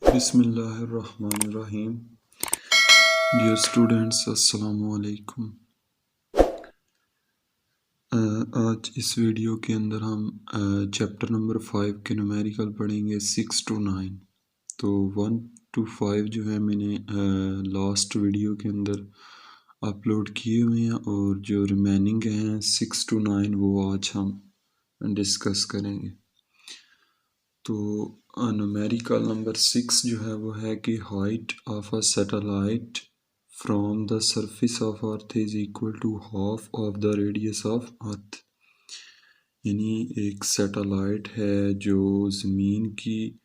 बिस्मिल्लाहिर्रहमानिर्रहीम। Dear students, अस्सलामु अलैकुम। आज इस वीडियो के अंदर हम चैप्टर नंबर 5 के न्यूमेरिकल पढ़ेंगे 6 to 9। तो 1 to 5 जो है मैंने लास्ट वीडियो के अंदर अपलोड किए हुए हैं, और जो रिमेनिंग हैं 6 to 9 वो आज हम डिस्कस करेंगे। तो न्यूमेरिकल नंबर 6 जो है वो है कि height of a satellite from the surface of earth is equal to half of the radius of earth. यानी एक सैटेलाइट है जो ज़मीन की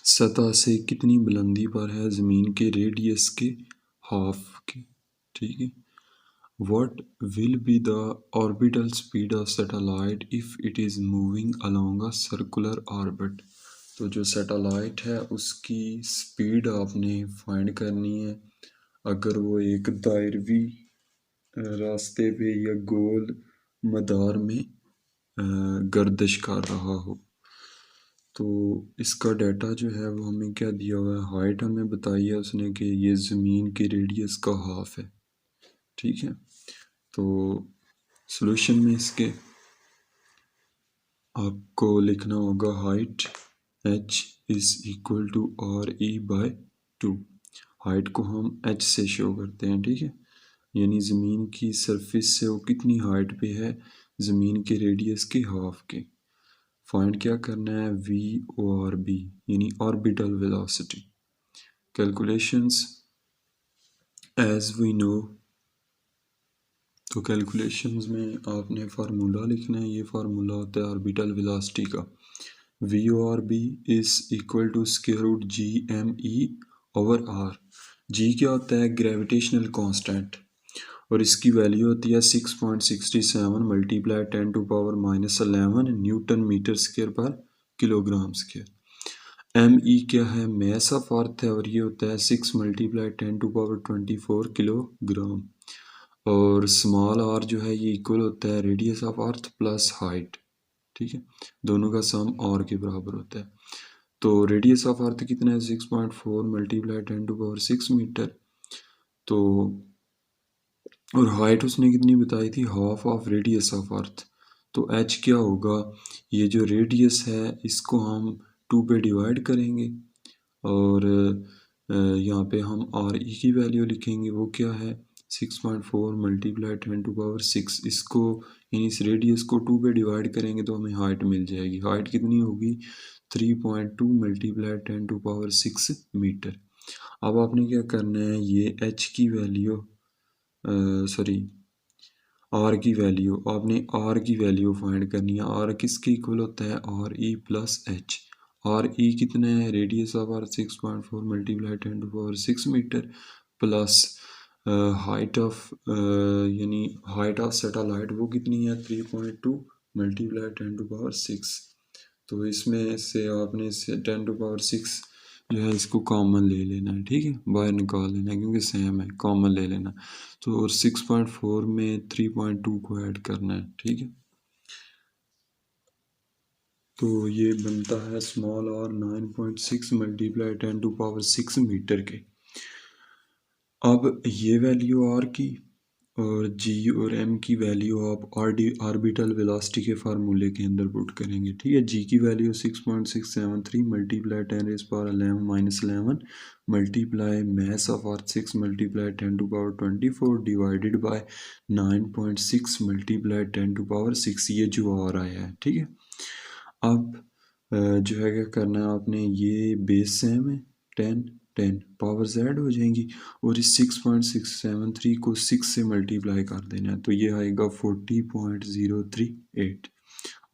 सतह से कितनी बुलंदी पर है, ज़मीन के रेडियस के हाफ के। ठीक है। What will be the orbital speed of satellite if it is moving along a circular orbit? तो जो सैटेलाइट है उसकी स्पीड आपने फाइंड करनी है अगर वो एक दायरवी रास्ते पे या गोल मदार में गर्दिश कर रहा हो। तो इसका डाटा जो है वो हमें क्या दिया हुआ है, हाइट हमें बताई है उसने कि ये ज़मीन के रेडियस का हाफ है। ठीक है। तो सॉल्यूशन में इसके आपको लिखना होगा height h is equal to RE/2। Height को हम h से शो करते हैं। ठीक है। यानी ज़मीन की सरफेस से वो कितनी हाइट पे है, ज़मीन के रेडियस के हाफ के। फाइंड क्या करना है, VORB यानी orbital velocity. Calculations as we know, तो कैलकुलेशंस में आपने फार्मूला लिखना है। ये फार्मूला होता है ऑर्बिटल वेलोसिटी का। VORB is equal to square root GME/R। G क्या होता है, ग्रेविटेशनल कांस्टेंट, और इसकी वैल्यू होती है 6.67 मल्टीप्लाई 10⁻⁻11 न्यूटन मीटर स्क्वायर पर किलोग्राम स्क्वायर। ME क्या है, मैस ऑफ अर्थ है, और ये होता है 6 मल्टीप्लाई 10⁻24 किलोग्राम। और स्मॉल r जो है ये इक्वल होता है radius of earth plus height. ठीक है। दोनों का सम r के बराबर होता है। तो रेडियस ऑफ अर्थ कितना है, 6.4 मल्टीप्लाई 10⁻6 मीटर। तो और हाइट उसने कितनी बताई थी, हाफ ऑफ रेडियस ऑफ अर्थ। तो h क्या होगा, ये जो रेडियस है इसको हम 2 पे डिवाइड करेंगे, और यहाँ पे हम RE की वैल्यू लिखेंगे। वो क्या है, 6.4 मल्टीप्लाई 10⁻6। इसको यानी इस रेडियस को 2 पे डिवाइड करेंगे तो हमें हाइट मिल जाएगी। हाइट कितनी होगी, 3.2 मल्टीप्लाई 10⁻6 मीटर। अब आपने क्या करना है, ये h की वैल्यू सॉरी r की वैल्यू, आपने r की वैल्यू फाइंड करनी है। r किसके इक्वल होता है, RE प्लस h। RE कितना है, radius of earth 6.4 multiply 10⁻6 metre plus height of यानी हाइट ऑफ सैटेलाइट वो कितनी है, 3.2 मल्टीप्लाई 10⁻6। तो इसमें से आपने 10⁻6 जो है इसको कॉमन ले लेना है। ठीक है, बाहर निकाल लेना है क्योंकि सेम है, कॉमन ले लेना। तो और 6.4 में 3.2 को ऐड करना है। ठीक है। तो ये बनता है स्मॉल r 9.6 मल्टीप्लाई 10⁻6 मीटर के। अब ये वैल्यू r की और g और m की वैल्यू आप ऑर्बिटल वेलोसिटी के फार्मूले के अंदर पुट करेंगे। ठीक है। g की value 6.673 multiply 10⁻11 multiply mess of earth 6 multiply 10⁻24 divided bye 9.6 multiply 10⁻6, ये जो आ रहा है। ठीक है। अब जो है क्या करना है आपने, ये बेस सेम है, 10 पावर z हो जाएंगी, और इस 6.673 को 6 से मल्टीप्लाई कर देना है। तो ये आएगा 40.038,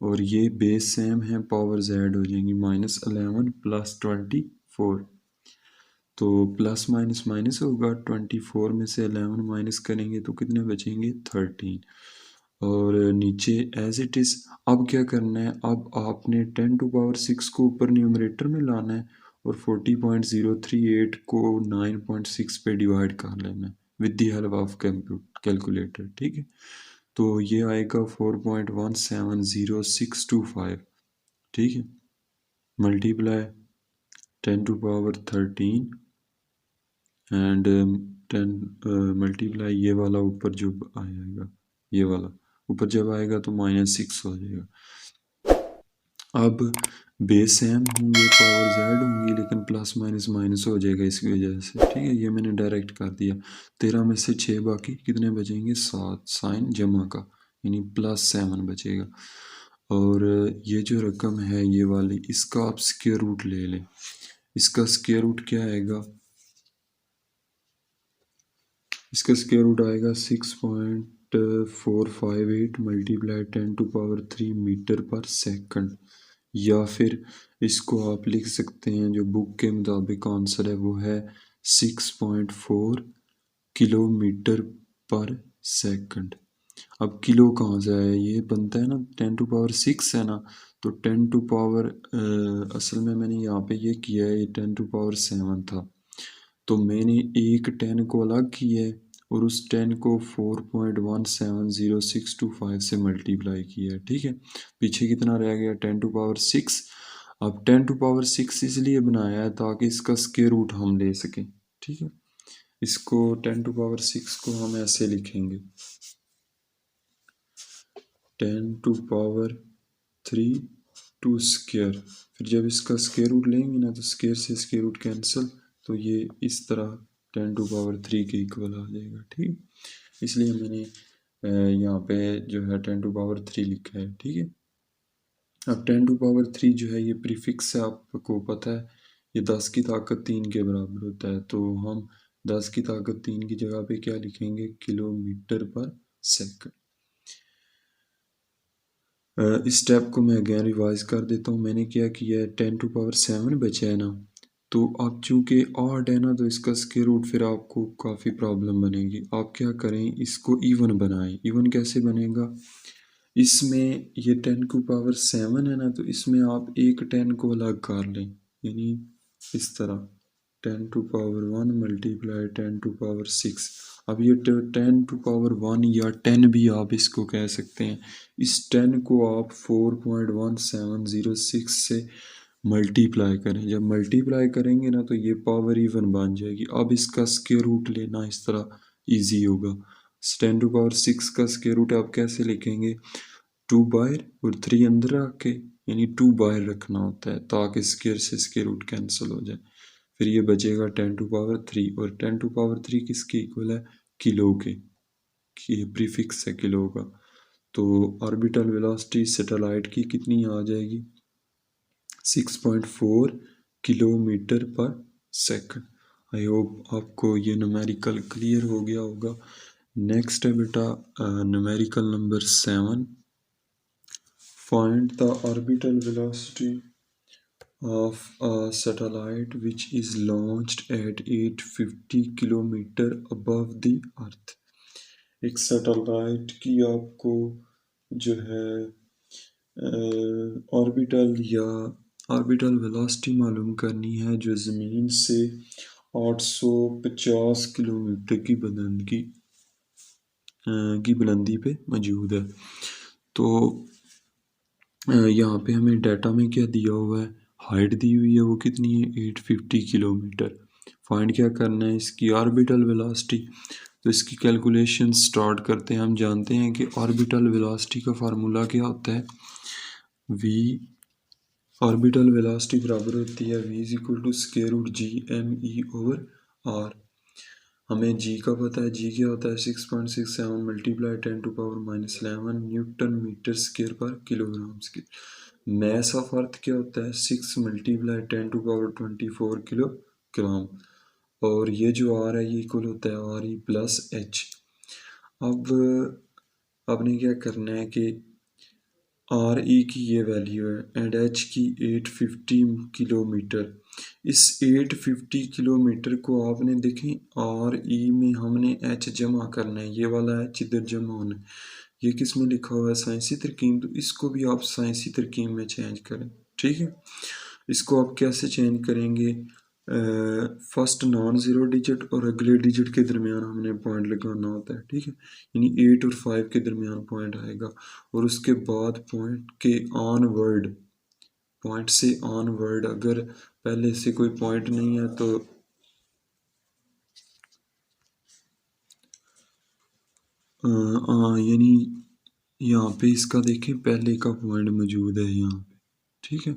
और ये बेस सेम है, पावर z हो जाएंगी -11 प्लस 24। तो प्लस माइनस माइनस होगा, 24 में से 11 माइनस करेंगे तो कितने बचेंगे, 13, और नीचे एज इट इज़। अब क्या करना है, अब आपने 10⁻6 को ऊपर न्यूमरेटर में लाना है, और 40.038 को 9.6 पे डिवाइड कर लेना है with the help of calculator. ठीक है। तो ये आएगा 4.170625। ठीक है। Multiply 10 to power 13 and 10 multiply ये वाला ऊपर जो आएगा, ये वाला ऊपर जब आएगा तो -6 हो जाएगा। अब बेस सेम होंगे, पावर जेड होंगी, लेकिन प्लस माइनस माइनस हो जाएगा इसकी वजह से, ठीक है। ये मैंने डायरेक्ट कर दिया। 13 में से 6 बाकी कितने बचेंगे, 7, साइन जमा का यानी +7 बचेगा। और ये जो रकम है ये वाली, इसका आप स्क्वायर रूट ले लें। इसका स्क्वायर रूट क्या आएगा, इसका स्क्वायर रूट आएगा 6.458 मल्टीप्लाई 10 टू पावर 3 मीटर पर सेकंड। या फिर इसको आप लिख सकते हैं, जो बुक के मुताबिक आंसर है वो है 6.4 किलोमीटर पर सेकंड। अब किलो कहाँ से आया, ये बनता है ना 10 टू पावर 6 है ना, तो 10 टू पावर असल में मैंने यहाँ पे ये किया है, ये 10 टू पावर 7 था, तो मैंने एक 10 को अलग किया है और उस 10 को 4.170625 से मल्टीप्लाई किया है, ठीक है। पीछे कितना रह गया, 10 टू पावर 6। अब 10 टू पावर 6 इसलिए बनाया है ताकि इसका स्क्वायर रूट हम ले सकें, ठीक है। इसको 10 टू पावर 6 को हम ऐसे लिखेंगे, 10 टू पावर 3 टू स्क्वायर। फिर जब इसका स्क्वायर रूट लेंगे ना तो स्क्वायर से स्क्वायर रूट कैंसिल, तो ये इस तरह 10 टू पावर 3 के इक्वल आ जाएगा, ठीक। इसलिए मैंने यहाँ पे जो है 10 टू पावर 3 लिखा है, ठीक है। अब 10 टू पावर 3 जो है ये प्रीफिक्स है, आपको पता है ये 10 की ताकत 3 के बराबर होता है, तो हम 10 की ताकत 3 की जगह पे क्या लिखेंगे, किलोमीटर पर सेकंड। इस स्टेप को मैं अगेन रिवाइज कर देता हूँ। मैंने क्या किया है, 10 टू पावर 7 बचा है ना, तो अब चूंकि ऑड है ना तो इसका स्क्वायर रूट फिर आपको काफ़ी प्रॉब्लम बनेगी। आप क्या करें, इसको इवन बनाएं। इवन कैसे बनेगा, इसमें ये 10 टू पावर 7 है ना, तो इसमें आप एक 10 को अलग कर लें, यानी इस तरह 10 to power 1 multiply 10 to power 6। अब ये 10 टू पावर 1 या 10 भी आप इसको कह सकते हैं। इस 10 को आप 4.1706 से मल्टीप्लाई करें। जब मल्टीप्लाई करेंगे ना तो ये पावर इवन बन जाएगी। अब इसका स्क्वायर रूट लेना इस तरह इजी होगा। 10 टू पावर 6 का स्क्वायर रूट आप कैसे लिखेंगे, 2 बाहर और 3 अंदर रख के, यानी 2 बाहर रखना होता है ताकि स्क्वायर से स्क्वायर रूट कैंसिल हो जाए। फिर ये बचेगा 10 टू पावर 3, और 10 टू पावर 3 किसके इक्वल है, किलो के, ये प्रीफिक्स है किलो का। तो ऑर्बिटल वेलोसिटी सैटेलाइट की कितनी आ जाएगी, 6.4 किलोमीटर पर सेकंड। आई होप आपको ये न्यूमेरिकल क्लियर हो गया होगा। नेक्स्ट है बेटा numerical number 7। Find the orbital velocity of a satellite which is launched at 850 kilometre above the earth। एक सैटेलाइट की आपको जो है ऑर्बिटल वेलोसिटी मालूम करनी है जो ज़मीन से 850 किलोमीटर की बुलंदी पे मौजूद है। तो यहाँ पे हमें डाटा में क्या दिया हुआ है, हाइट दी हुई है, वो कितनी है, 850 किलोमीटर। फाइंड क्या करना है, इसकी ऑर्बिटल वेलोसिटी। तो इसकी कैलकुलेशन स्टार्ट करते हैं। हम जानते हैं कि ऑर्बिटल वेलोसिटी का फार्मूला क्या होता है, v ऑर्बिटल वेलोसिटी बराबर होती है v is equal to square root G M E over R. हमें g का पता है, g क्या होता है 6.67 multiply 10 to power -11 newton metre square पर kilogram square. Mass of earth क्या होता है 6 मल्टीप्लाई 10 टू पावर 24 किलोग्राम। और ये जो r है ये इक्वल होता है आर ई प्लस एच। अब आपने क्या करना है कि आर ई की ये वैल्यू है एंड एच की 850 किलोमीटर। इस 850 किलोमीटर को आपने देखें आर ई में हमने एच जमा करना है, ये वाला एच इधर जमा होना है। ये किस में लिखा हुआ है, साइंसी तरकीब, तो इसको भी आप साइंसी तरकीब में चेंज करें, ठीक है। इसको आप कैसे चेंज करेंगे, फर्स्ट नॉन ज़ीरो डिजिट और अगले डिजिट के दरमियान हमने पॉइंट लगाना होता है, ठीक है। यानी 8 और 5 के दरमियान पॉइंट आएगा और उसके बाद पॉइंट के ऑन वर्ड, पॉइंट से ऑन वर्ड अगर पहले से कोई पॉइंट नहीं है तो यानी यहाँ पे इसका देखें पहले का पॉइंट मौजूद है यहाँ पे, ठीक है।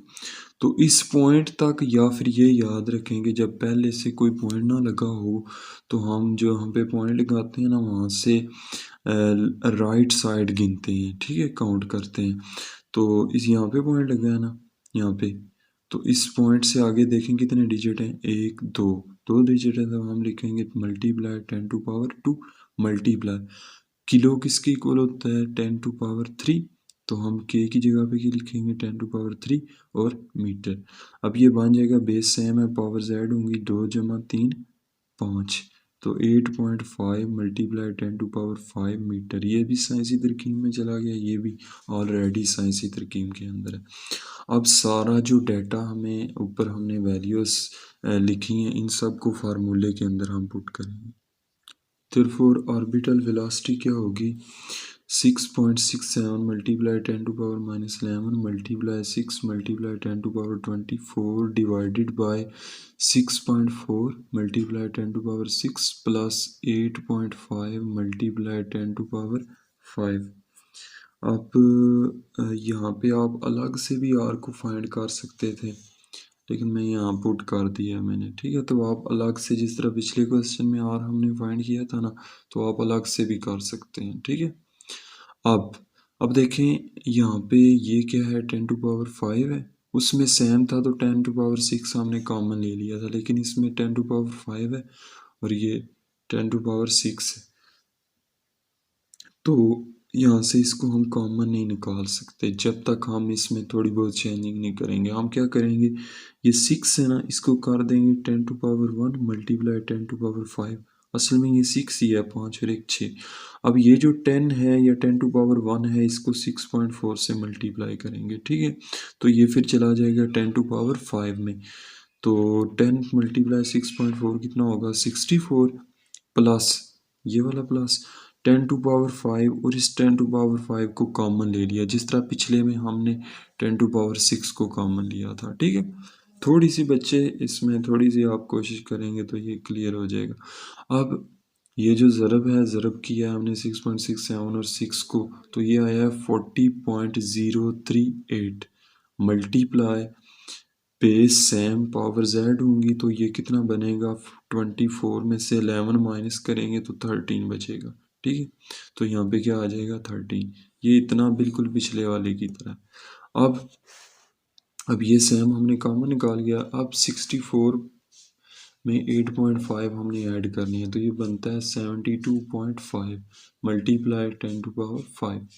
तो इस पॉइंट तक, या फिर ये याद रखेंगे जब पहले से कोई पॉइंट ना लगा हो तो हम जो यहाँ पे पॉइंट लगाते हैं ना वहाँ से राइट साइड गिनते हैं, ठीक है, काउंट करते हैं। तो इस यहाँ पे पॉइंट लगा है ना यहाँ पे, तो इस पॉइंट से आगे देखें कितने डिजिट हैं, एक दो, दो डिजिट है, तो हम लिखेंगे मल्टीप्लाई 10⁻², मल्टीप्लाई किलो किसके इक्वल होता है 10⁻3, तो हम के की जगह पे क्या लिखेंगे 10⁻3 और मीटर। अब ये बन जाएगा बेस सेम है, पावर जेड होंगी 2 + 3 5, तो 8.5 मल्टीप्लाई 10⁻5 मीटर। ये भी साइंसी तरकीब में चला गया, ये भी ऑलरेडी साइंसी तरकीब के अंदर है। अब सारा जो डाटा हमें ऊपर हमने वैल्यूज लिखी हैं इन सब को फार्मूले के अंदर हम पुट करेंगे। therefore ऑर्बिटल वेलोसिटी क्या होगी 6.67 multiply 10⁻11 multiply 6 multiply 10⁻24 divided bye 6.4 multiply 10⁻6 plus 8.5 multiply 10⁻5। अब यहाँ पे आप अलग से भी आर को फाइंड कर सकते थे, लेकिन मैं यहाँ पुट कर दिया मैंने, ठीक है। तो आप अलग से, जिस तरह पिछले क्वेश्चन में आर हमने फाइंड किया था ना, तो आप अलग से भी कर सकते हैं, ठीक है। अब देखें यहाँ पे ये क्या है 10⁻5 है, उसमें सेम था तो 10⁻6 हमने कॉमन ले लिया था, लेकिन इसमें 10⁻5 है और ये 10⁻6 है, तो यहाँ से इसको हम कॉमन नहीं निकाल सकते जब तक हम इसमें थोड़ी बहुत चेंजिंग नहीं करेंगे। हम क्या करेंगे, ये 6 है ना, इसको कर देंगे 10⁻1 मल्टीप्लाई 10⁻5, असल में ये 6 ही है, 5 और 1 6। अब ये जो 10 है या 10⁻1 है, इसको 6.4 से मल्टीप्लाई करेंगे, ठीक है। तो ये फिर चला जाएगा 10⁻5 में, तो 10 मल्टीप्लाई 6.4 कितना होगा 64, प्लस ये वाला प्लस 10⁻5 और इस 10⁻5 को कॉमन ले लिया, जिस तरह पिछले में हमने 10⁻6 को कॉमन लिया था, ठीक है। थोड़ी सी बच्चे इसमें थोड़ी सी आप कोशिश करेंगे तो ये क्लियर हो जाएगा। अब ये जो ज़रब है, ज़रब किया है हमने 6.67 और 6 को, तो ये आया है 40.038 multiply base same power Z होंगी, तो ये कितना बनेगा 24 में से 11 माइनस करेंगे तो 13 बचेगा, ठीक है। तो यहाँ पे क्या आ जाएगा 13, ये इतना बिल्कुल पिछले वाले की तरह। अब ये सेम हमने कॉमन निकाल लिया। अब 64 में 8.5 हमने ऐड करनी है, तो ये बनता है 72.5 मल्टीप्लाई 10⁵।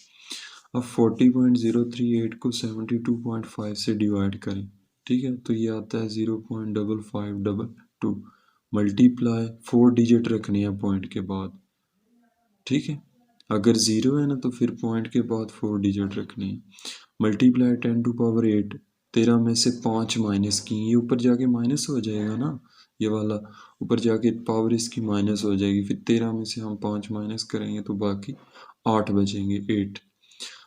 अब 40.038 को 72.5 से डिवाइड करें, ठीक है, तो ये आता है 0.5522 मल्टीप्लाई 4 डिजिट रखनी है पॉइंट के बाद, ठीक है। अगर 0 है ना तो फिर पॉइंट के बाद 4 डिजिट रखनी है, मल्टीप्लाई 10⁸ 13 में से 5 माइनस की, ये ऊपर जाके माइनस हो जाएगा ना, ये वाला ऊपर जाके पावर इसकी माइनस हो जाएगी, फिर 13 में से हम 5 माइनस करेंगे तो बाकी 8 बचेंगे 8।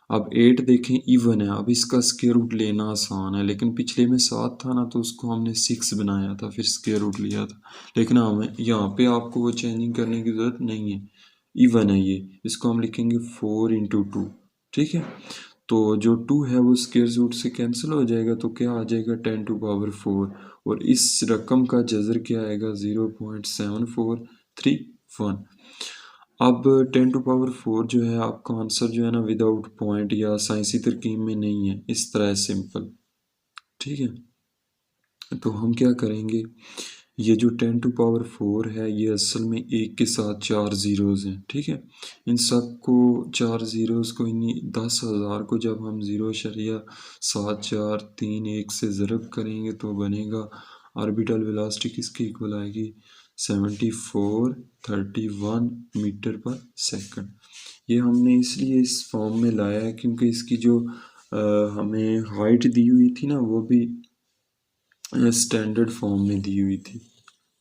अब 8 देखें इवन है, अब इसका स्क्वायर रूट लेना आसान है, लेकिन पिछले में 7 था ना तो उसको हमने 6 बनाया था फिर स्क्वायर रूट लिया था, लेकिन हमें यहाँ पे आपको वो चेंजिंग करने की ज़रूरत नहीं है, इवन है ये, इसको हम लिखेंगे 4 × 2, ठीक है। तो जो 2 है वो स्क्वायर रूट से कैंसिल हो जाएगा, तो क्या आ जाएगा 10⁴ और इस रकम का जज़र क्या आएगा 0.7431। अब 10⁴ जो है आपका आंसर जो है ना विदाउट पॉइंट या साइंसी तरकीब में नहीं है, इस तरह सिंपल, ठीक है। तो हम क्या करेंगे, ये जो 10⁴ है ये असल में एक के साथ 4 ज़ीरोज़ हैं, ठीक है। इन सब को 4 ज़ीरोज़ को इन्हीं 10,000 को जब हम 0.7431 से ज़रब करेंगे तो बनेगा ऑर्बिटल वेलोसिटी किसके इक्वल आएगी 7431 मीटर पर सेकंड। ये हमने इसलिए इस फॉर्म में लाया है क्योंकि इसकी जो हमें हाइट दी हुई थी ना वो भी स्टैंडर्ड फॉर्म में दी हुई थी,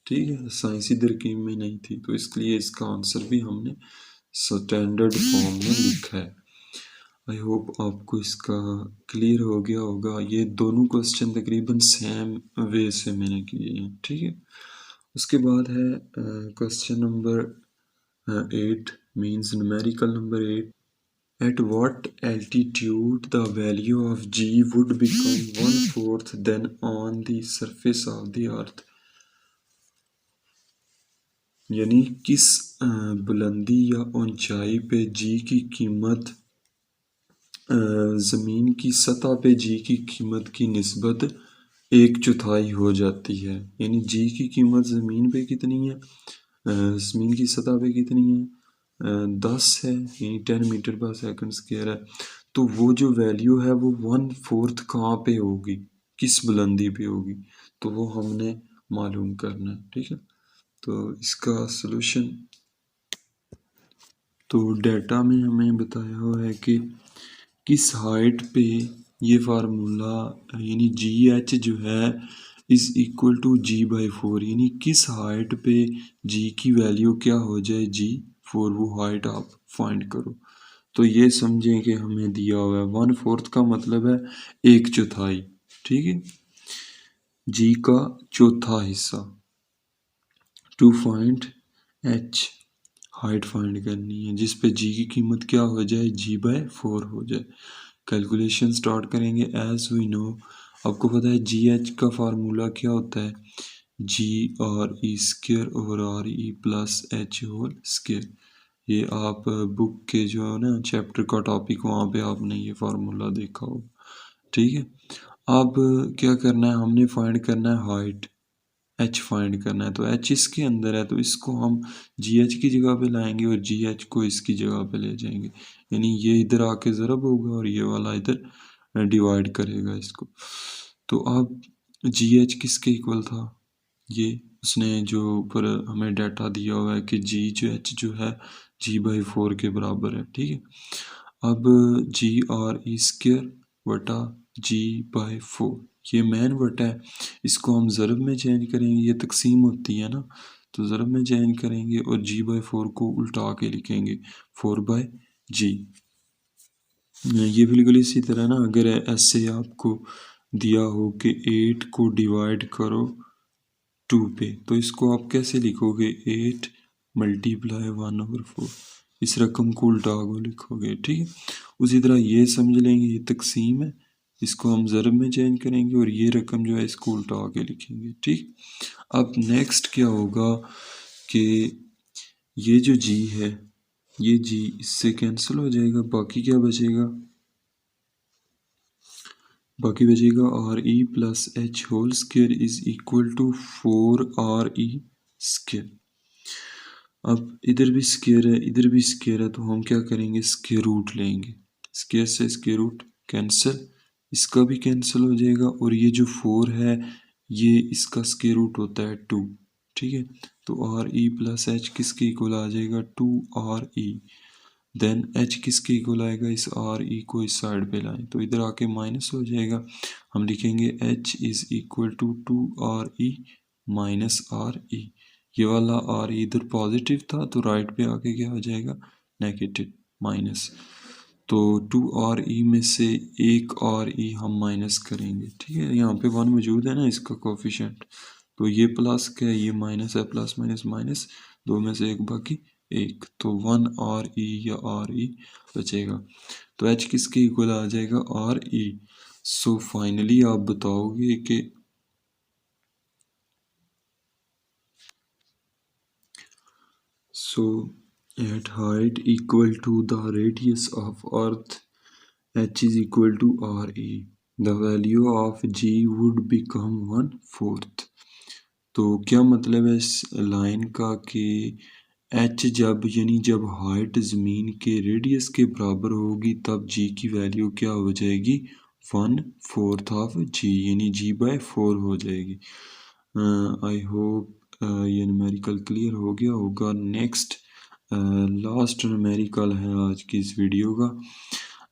ठीक है, साइंसी तरकीब में नहीं थी, तो इसलिए इसका आंसर भी हमने स्टैंडर्ड फॉर्म में लिखा है। आई होप आपको इसका क्लियर हो गया होगा। ये दोनों क्वेश्चन तकरीबन सेम वे से मैंने किए हैं, ठीक है। उसके बाद है question number 8 means numerical number 8। At what altitude the value of g would become 1/4 than on the surface of the earth? यानी किस बुलंदी या ऊंचाई पे g की कीमत ज़मीन की सतह पे g की कीमत की निस्बत 1/4 हो जाती है। यानी g की कीमत ज़मीन पे कितनी है, ज़मीन की सतह पे कितनी है, 10 है, यानी 10 मीटर पर सेकंड स्क्वायर है। तो वो जो वैल्यू है वो 1/4 कहाँ पे होगी, किस बुलंदी पे होगी, तो वो हमने मालूम करना है, ठीक है। तो इसका सलूशन, तो डाटा में हमें बताया हुआ है कि किस हाइट पे ये फार्मूला यानी जी एच जो है इज़ इक्वल टू g/4, यानी किस हाइट पे g की वैल्यू क्या हो जाए, g/4, वो हाइट आप फाइंड करो। तो ये समझें कि हमें दिया हुआ है 1/4 का मतलब है 1/4, ठीक है, g का चौथा हिस्सा। To find h height find करनी है जिस पे g की कीमत क्या हो जाए, g/4 हो जाए। कैलकुलेशन स्टार्ट करेंगे। एज वी नो, आपको पता है जी एच का फार्मूला क्या होता है, G R E square over R E plus H whole square. ये आप बुक के जो है ना चैप्टर का टॉपिक, वहाँ पे आपने ये फार्मूला देखा हो, ठीक है। अब क्या करना है, हमने फाइंड करना है हाइट, एच फाइंड करना है। तो एच इसके अंदर है तो इसको हम जी एच की जगह पे लाएंगे और जी एच को इसकी जगह पे ले जाएंगे। यानी ये इधर आके ज़रब होगा और ये वाला इधर डिवाइड करेगा इसको। तो अब जी एच किसके इक्वल था, ये उसने जो ऊपर हमें डाटा दिया हुआ है कि जी जो एच जो है g/4 के बराबर है, ठीक है। अब जी आर ई स्क्र बटा g/4, ये मैन बटा है, इसको हम ज़रब में चेंज करेंगे, ये तकसीम होती है ना, तो ज़रब में चेंज करेंगे और g/4 को उल्टा के लिखेंगे 4/g। ये बिल्कुल इसी तरह ना, अगर ऐसे आपको दिया हो कि 8 को डिवाइड करो 2 पे, तो इसको आप कैसे लिखोगे, 8 मल्टीप्लाई 1/4, इस रकम को उल्टा को लिखोगे, ठीक है। उसी तरह ये समझ लेंगे, ये तकसीम है, इसको हम ज़रब में चेंज करेंगे और ये रकम जो है इसको उल्टा के लिखेंगे, ठीक। अब नेक्स्ट क्या होगा कि ये जो जी है, ये जी इससे कैंसिल हो जाएगा, बाकी क्या बचेगा, बाकी बचेगा R E plus H whole square is equal to 4 RE square. अब इधर भी स्क्वायर है, इधर भी स्क्वायर है, तो हम क्या करेंगे, स्क्वायर रूट लेंगे, स्क्वायर से स्क्वायर रूट कैंसिल, इसका भी कैंसिल हो जाएगा और ये जो 4 है ये इसका स्क्वायर रूट होता है 2, ठीक है। तो आर ई प्लस एच किसके इक्वल आ जाएगा, 2 RE। देन एच किसके इक्वल आएगा, इस आर ई को इस साइड पे लाएं तो इधर आके माइनस हो जाएगा, हम लिखेंगे H is equal to 2 RE minus RE। ये वाला आर इधर पॉजिटिव था तो राइट पे आके क्या हो जाएगा, नेगेटिव, माइनस। तो 2 RE में से 1 RE हम माइनस करेंगे, ठीक है। यहाँ पे 1 मौजूद है ना इसका कोफिशिएंट, तो ये प्लस क्या है, ये माइनस है, प्लस माइनस माइनस, 2 में से 1 बाकी 1, तो 1 RE या RE बचेगा। तो एच किसके इक्वल आ जाएगा, RE। सो फाइनली आप बताओगे कि at height equal to the radius of earth, h is equal to RE, the value of g would become 1/4। तो क्या मतलब है इस लाइन का कि h जब यानी जब हाइट ज़मीन के रेडियस के बराबर होगी तब g की वैल्यू क्या हो जाएगी, 1/4 ऑफ g, यानी g/4 हो जाएगी। आई होप ये न्यूमेरिकल क्लियर हो गया होगा। नेक्स्ट लास्ट न्यूमेरिकल है आज की इस वीडियो का।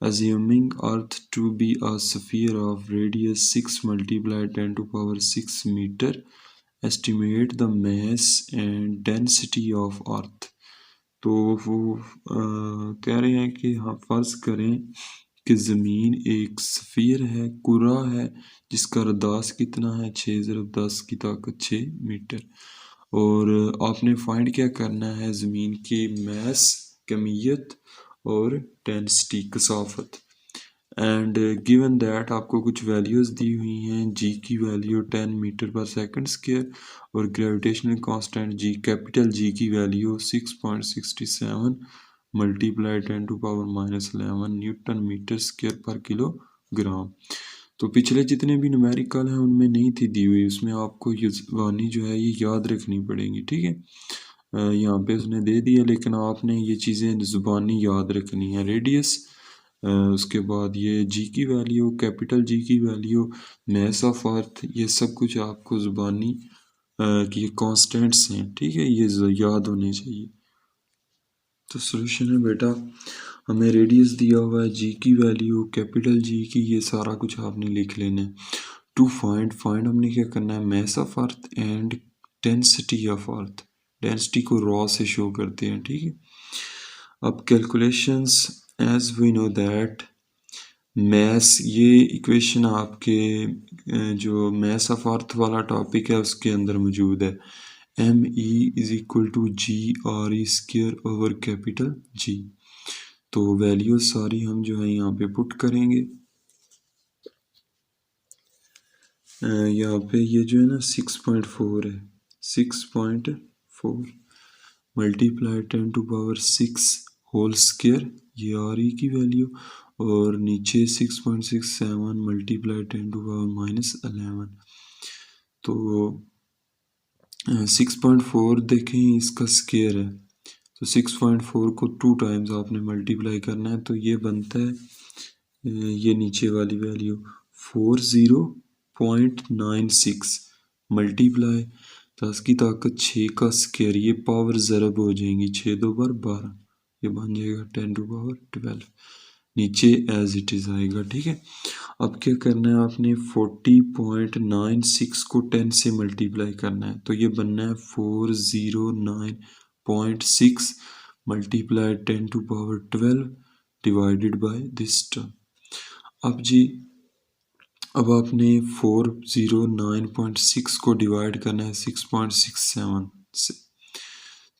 Assuming Earth to be a sphere of radius 6 multiplied 10 to power 6 meter, estimate the mass and density of Earth। तो वो कह रहे हैं कि हाँ फर्ज करें कि ज़मीन एक स्फीयर है, कुरा है, जिसका रदास कितना है 6 ज़रब 10 की ताकत 6 मीटर। और आपने फाइंड क्या करना है, ज़मीन की मैस, कमियत और डेंसिटी, कसाफत। एंड गिवन दैट आपको कुछ वैल्यूज़ दी हुई हैं, जी की वैल्यू 10 मीटर पर सेकंड स्क्वायर और ग्रेविटेशनल कांस्टेंट जी, कैपिटल जी की value 6.67 multiply 10 to power -11 newton metre square पर किलोग्राम। तो पिछले जितने भी न्यूमेरिकल हैं उनमें नहीं थी दी हुई, उसमें आपको ये ज़बानी जो है ये याद रखनी पड़ेगी, ठीक है। यहाँ पे उसने दे दिया, लेकिन आपने ये चीज़ें ज़ुबानी याद रखनी है। रेडियस, उसके बाद ये जी की वैल्यू, कैपिटल जी की वैल्यू, मैस ऑफ अर्थ, ये सब कुछ आपको ज़ुबानी कि ये कॉन्स्टेंट्स हैं, ठीक है, ये याद होने चाहिए। तो सोल्यूशन है बेटा, हमें रेडियस दिया हुआ है, जी की वैल्यू, कैपिटल जी की, ये सारा कुछ आपने लिख लेना है। टू फाइंड हमने क्या करना है, mass of earth and density of earth. Density को रॉ से शो करते हैं, ठीक है। अब calculations, as we know that mass, ये इक्वेशन आपके जो मैस ऑफ अर्थ वाला टॉपिक है उसके अंदर मौजूद है। ME is equal to GRE square over capital G। तो वैल्यूज सारी हम जो है यहाँ पे पुट करेंगे। यहाँ पे ये जो है ना 6.4 है, 6.4 multiply 10 to power 6 whole square, ये RE की वैल्यू, और नीचे 6.67 मल्टीप्लाई 10 टू पावर -11। तो 6.4 देखें इसका स्क्वायर है, तो 6.4 को 2 टाइम्स आपने मल्टीप्लाई करना है, तो ये बनता है ये नीचे वाली वैल्यू 40.96 मल्टीप्लाई 10 की ताकत 6 का स्क्वायर, ये पावर ज़रब हो जाएंगी, 6 2 बार 12, ये बन जाएगा 10 टू पावर 12, नीचे एज इट इज़ आएगा, ठीक है। अब क्या करना है आपने, 40.96 को 10 से मल्टीप्लाई करना है, तो ये बनना है 409.6 multiply 10 to power 12 divided by this term. अब जी, अब आपने 409.6 को डिवाइड करना है 6.67 से,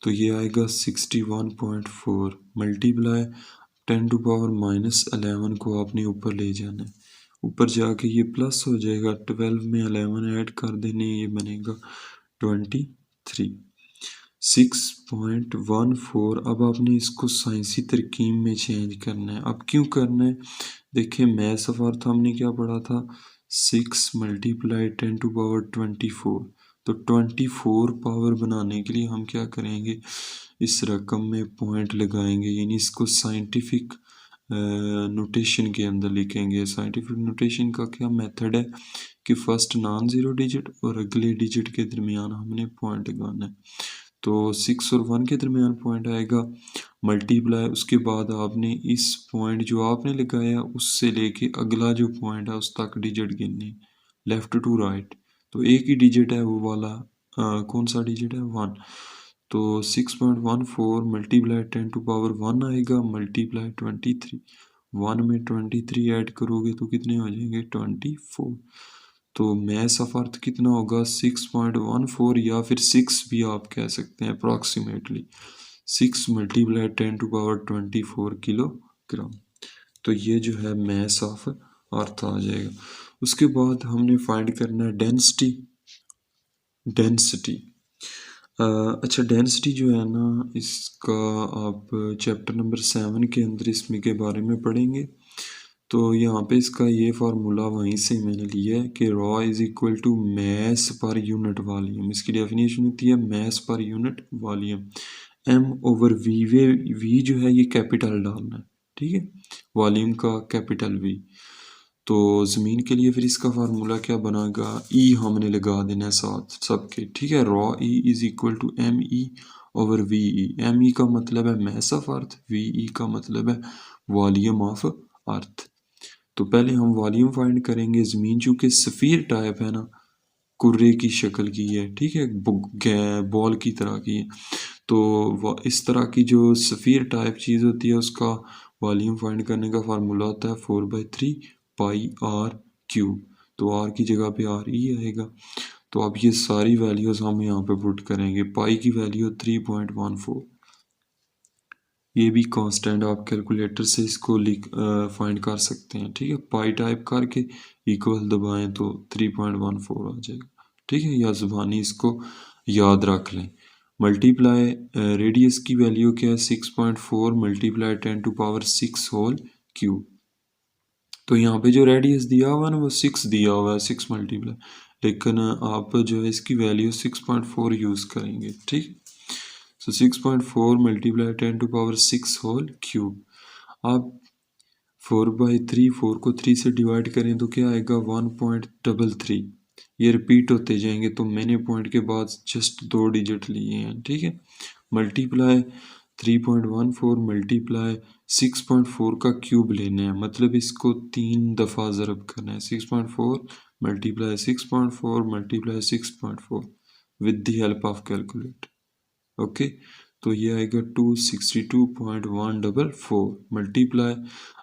तो ये आएगा 61.4 मल्टीप्लाई 10 टू पावर -11 को आपने ऊपर ले जाना है, ऊपर जाके ये प्लस हो जाएगा, 12 में 11 ऐड कर देने, ये बनेगा 23, 6.14। अब आपने इसको साइंसी तरकीब में चेंज करना है। अब क्यों करना है, देखिए मैथ्स ऑफ अर्थ हमने क्या पढ़ा था, 6 मल्टीप्लाई 10 टू पावर 24, तो 24 पावर बनाने के लिए हम क्या करेंगे, इस रकम में पॉइंट लगाएंगे, यानी इसको साइंटिफिक नोटेशन के अंदर लिखेंगे। साइंटिफिक नोटेशन का क्या मेथड है कि फर्स्ट नॉन ज़ीरो डिजिट और अगले डिजिट के दरमियान हमने पॉइंट लगाना है, तो 6 और 1 के दरमियान पॉइंट आएगा, मल्टीप्लाई, उसके बाद आपने इस पॉइंट जो आपने लगाया उससे लेके अगला जो पॉइंट है उस तक डिजिट गिनने, लेफ्ट टू राइट, तो एक ही डिजिट है वो वाला, कौन सा डिजिट है, 1, तो 6.14 मल्टीप्लाई 10 टू पावर 1 आएगा, मल्टीप्लाई 23, 1 में 23 ऐड करोगे तो कितने हो जाएंगे, 24, तो मैस ऑफ अर्थ कितना होगा 6.14, या फिर 6 भी आप कह सकते हैं approximately, 6 multiply 10 to power 24 kilogram. तो ये जो है मैस ऑफ अर्थ आ जाएगा। उसके बाद हमने फाइंड करना है डेंसिटी। अच्छा, डेंसिटी जो है ना, इसका आप चैप्टर नंबर 7 के अंदर इसमें के बारे में पढ़ेंगे। तो यहाँ पे इसका ये फार्मूला वहीं से मैंने लिया है कि rho is equal to mass per unit volume. इसकी डेफिनेशन होती है mass per unit volume, m over v। v जो है ये कैपिटल डालना है, ठीक है, वॉल्यूम का कैपिटल V। तो ज़मीन के लिए फिर इसका फार्मूला क्या बनेगा, E हमने लगा देना है साथ सबके, ठीक है। Rho E is equal to ME over VE। ME का मतलब है मैस ऑफ अर्थ, VE का मतलब है वॉल्यूम ऑफ अर्थ। तो पहले हम वॉल्यूम फाइंड करेंगे। ज़मीन चूँकि सफ़ीर टाइप है ना, कुर्रे की शक्ल की है, ठीक है, बॉल की तरह की है, तो इस तरह की जो सफ़ीर टाइप चीज़ होती है उसका वॉल्यूम फाइंड करने का फार्मूला होता है 4/3 पाई आर क्यूब, तो आर की जगह पे आर ही आएगा। तो अब ये सारी वैल्यूज हम यहाँ पे पुट करेंगे। पाई की वैल्यू 3.14, ये भी कांस्टेंट, आप कैलकुलेटर से इसको लिख फाइंड कर सकते हैं, ठीक है। पाई टाइप करके इक्वल दबाएं तो 3.14 आ जाएगा, ठीक है, या ज़ुबानी इसको याद रख लें। मल्टीप्लाई रेडियस की वैल्यू क्या है 6.4 मल्टीप्लाई 10⁻⁶ होल क्यूब। तो यहाँ पे जो रेडियस दिया हुआ है ना वो 6 दिया हुआ है, 6 मल्टीप्लाई, लेकिन आप जो है इसकी वैल्यू 6.4 यूज़ करेंगे, ठीक। सो 6.4 मल्टीप्लाई 10⁻⁶ होल क्यूब। आप 4/3, 4 को 3 से डिवाइड करें तो क्या आएगा 1.33। ये रिपीट होते जाएंगे, तो मैंने पॉइंट के बाद जस्ट 2 डिजिट लिए हैं, ठीक है। मल्टीप्लाई 3.14 मल्टीप्लाई 6.4 का क्यूब लेना है, मतलब इसको 3 दफ़ा ज़रब करना है। 6.4 multiply 6.4 multiply 6.4 with the help of calculator, okay. तो ये आएगा 262.144 मल्टीप्लाई,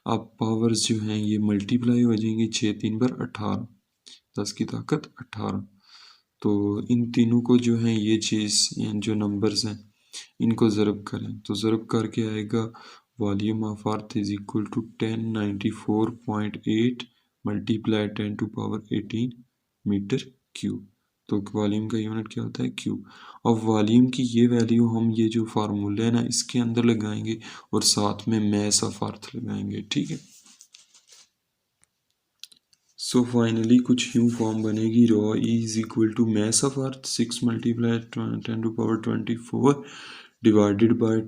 अब पावर्स जो हैं ये मल्टीप्लाई हो जाएंगी, 6 3 पर 18, 10 की ताकत 18। तो इन तीनों को जो है ये चीज़ जो नंबर्स हैं इनको ज़रब करें, तो ज़रब करके आएगा volume of earth is equal to 1094.8 multiply 10⁻18 metre cube. तो वॉल्यूम का यूनिट क्या होता है क्यूब। अब वॉल्यूम की ये वैल्यू हम ये जो फार्मूला है ना इसके अंदर लगाएंगे और साथ में मैस ऑफ अर्थ लगाएंगे, ठीक है। सो फाइनली कुछ यूँ फॉर्म बनेगी, rho is equal to mass of earth 6 multiply 10⁻24 divided by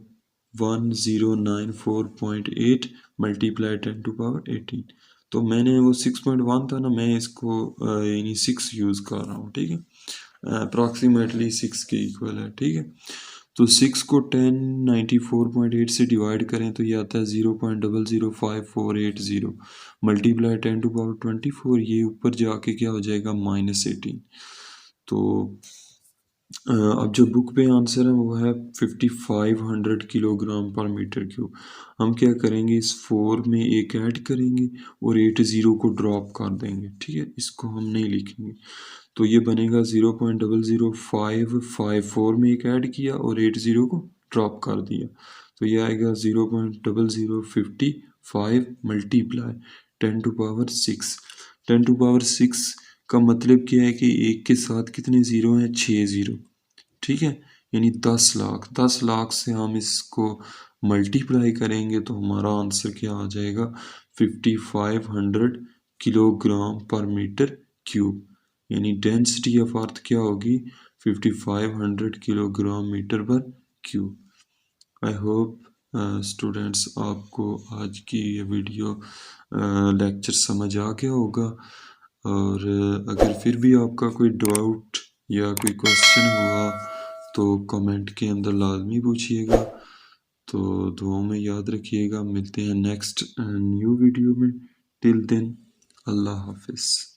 1094.8 multiply 10⁻18। तो मैंने वो 6.1 था ना, मैं इसको यानी 6 यूज़ कर रहा हूँ, ठीक है, अप्रॉक्सीमेटली 6 के इक्वल है, ठीक है। तो 6 को 1094.8 से डिवाइड करें तो ये आता है 0.005480 मल्टीप्लाई 10⁻24, ये ऊपर जाके क्या हो जाएगा -18। तो अब जो बुक पे आंसर है वो है 5500 किलोग्राम पर मीटर क्यूब। हम क्या करेंगे, इस 4 में एक ऐड करेंगे और 80 को ड्रॉप कर देंगे, ठीक है, इसको हम नहीं लिखेंगे। तो ये बनेगा 0.00554 में एक ऐड किया और 80 को ड्रॉप कर दिया, तो ये आएगा 0.0055 मल्टीप्लाई 10⁻6। 10⁻6 का मतलब क्या है कि एक के साथ कितने ज़ीरो हैं, 6 ज़ीरो, ठीक है, यानी 10 लाख। 10 लाख से हम इसको मल्टीप्लाई करेंगे तो हमारा आंसर क्या आ जाएगा 5500 किलोग्राम पर मीटर क्यूब, यानी डेंसिटी ऑफ अर्थ क्या होगी 5500 किलोग्राम मीटर पर क्यूब। आई होप स्टूडेंट्स आपको आज की ये वीडियो लेक्चर समझ आ गया होगा, और अगर फिर भी आपका कोई डाउट या कोई क्वेश्चन हुआ तो कमेंट के अंदर लाजमी पूछिएगा। तो दुआ में याद रखिएगा, मिलते हैं नेक्स्ट न्यू वीडियो में। टिल देन अल्लाह हाफिज़।